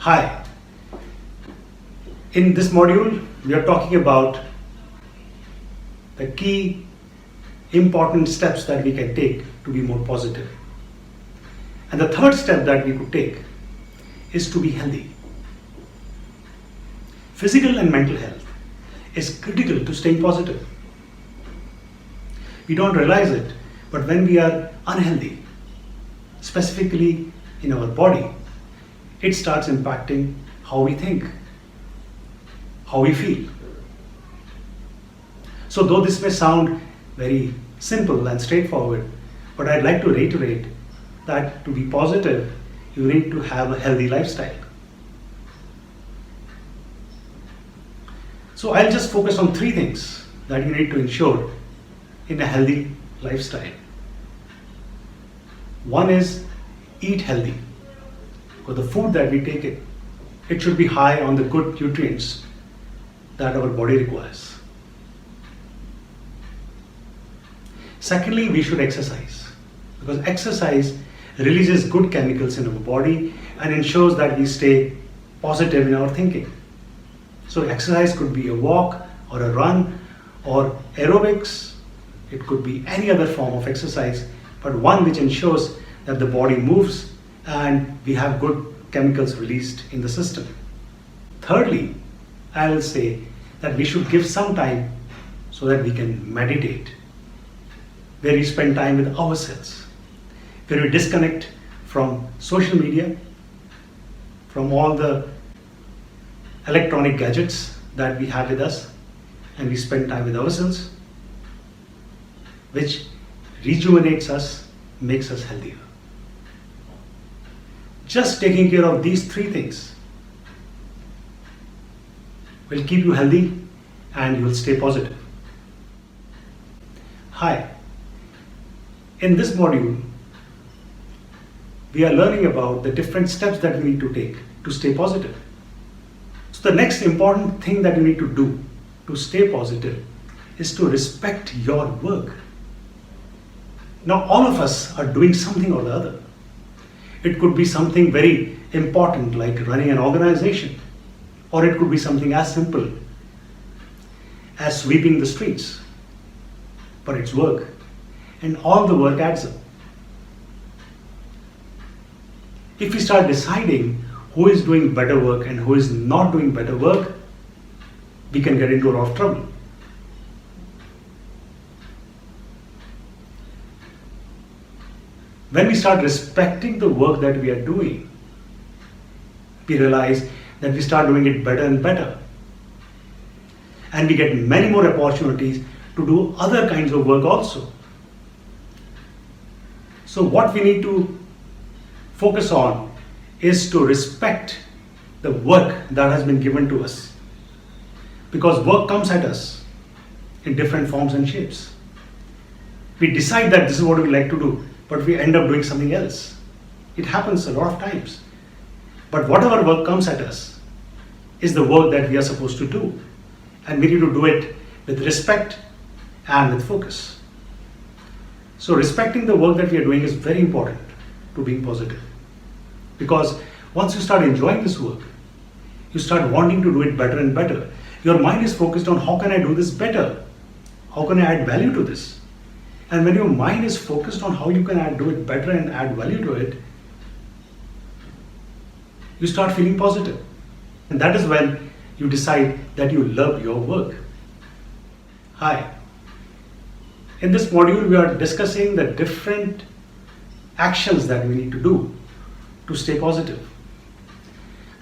Hi, in this module we are talking about the key important steps that we can take to be more positive. And the third step that we could take is to be healthy. Physical and mental health is critical to staying positive. We don't realize it, but when we are unhealthy, specifically in our body, it starts impacting how we think, how we feel. So though this may sound very simple and straightforward, but I'd like to reiterate that to be positive, you need to have a healthy lifestyle. So I'll just focus on three things that you need to ensure in a healthy lifestyle. One is eat healthy. For the food that we take it should be high on the good nutrients that our body requires. Secondly, we should exercise, because exercise releases good chemicals in our body and ensures that we stay positive in our thinking. So exercise could be a walk or a run or aerobics. It could be any other form of exercise, but one which ensures that the body moves and we have good chemicals released in the system. Thirdly, I will say that we should give some time so that we can meditate, where we spend time with ourselves, where we disconnect from social media, from all the electronic gadgets that we have with us, and we spend time with ourselves, which rejuvenates us, makes us healthier. Just taking care of these three things will keep you healthy and you will stay positive. Hi, in this module, we are learning about the different steps that we need to take to stay positive. So the next important thing that you need to do to stay positive is to respect your work. Now all of us are doing something or the other. It could be something very important like running an organization, or it could be something as simple as sweeping the streets. But it's work, and all the work adds up. If we start deciding who is doing better work and who is not doing better work, we can get into a lot of trouble. When we start respecting the work that we are doing, we realize that we start doing it better and better. And we get many more opportunities to do other kinds of work also. So what we need to focus on is to respect the work that has been given to us. Because work comes at us in different forms and shapes. We decide that this is what we like to do, but we end up doing something else. It happens a lot of times. But whatever work comes at us is the work that we are supposed to do. And we need to do it with respect and with focus. So respecting the work that we are doing is very important to being positive. Because once you start enjoying this work, you start wanting to do it better and better. Your mind is focused on how can I do this better? How can I add value to this? And when your mind is focused on how you can do it better and add value to it, you start feeling positive. And that is when you decide that you love your work. Hi. In this module, we are discussing the different actions that we need to do to stay positive.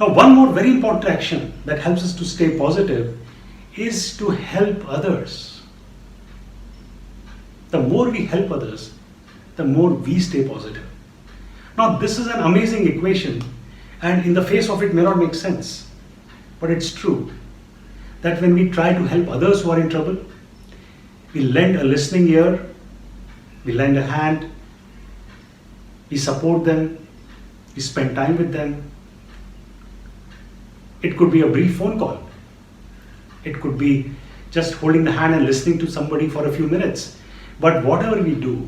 Now, one more very important action that helps us to stay positive is to help others. The more we help others, the more we stay positive. Now, this is an amazing equation, and in the face of it may not make sense. But it's true that when we try to help others who are in trouble, we lend a listening ear, we lend a hand, we support them, we spend time with them. It could be a brief phone call. It could be just holding the hand and listening to somebody for a few minutes. But whatever we do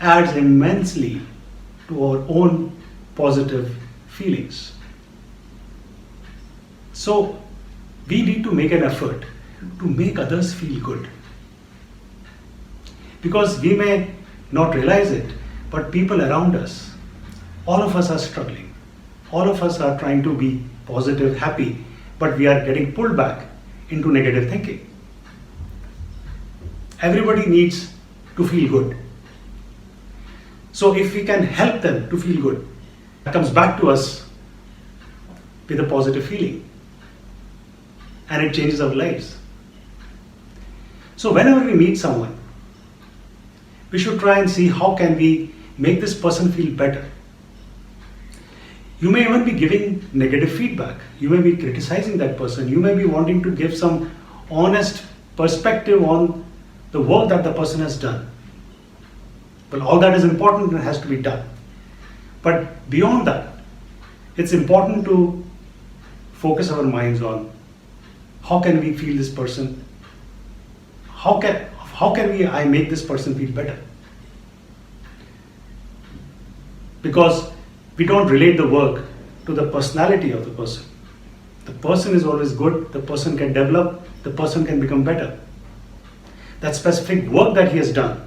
adds immensely to our own positive feelings. So we need to make an effort to make others feel good. Because we may not realize it, but people around us, all of us are struggling. All of us are trying to be positive, happy, but we are getting pulled back into negative thinking. Everybody needs to feel good. So if we can help them to feel good, it comes back to us with a positive feeling. And it changes our lives. So whenever we meet someone, we should try and see how can we make this person feel better. You may even be giving negative feedback. You may be criticizing that person. You may be wanting to give some honest perspective on the work that the person has done. Well, all that is important and has to be done. But beyond that, it's important to focus our minds on how can we feel this person, how can I make this person feel better? Because we don't relate the work to the personality of the person. The person is always good, the person can develop, the person can become better. That specific work that he has done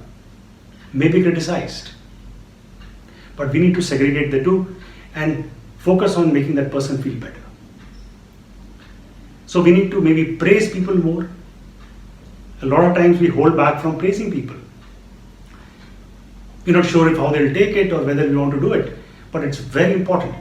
may be criticized. But we need to segregate the two and focus on making that person feel better. So we need to maybe praise people more. A lot of times we hold back from praising people. We're not sure if how they'll take it or whether we want to do it, but it's very important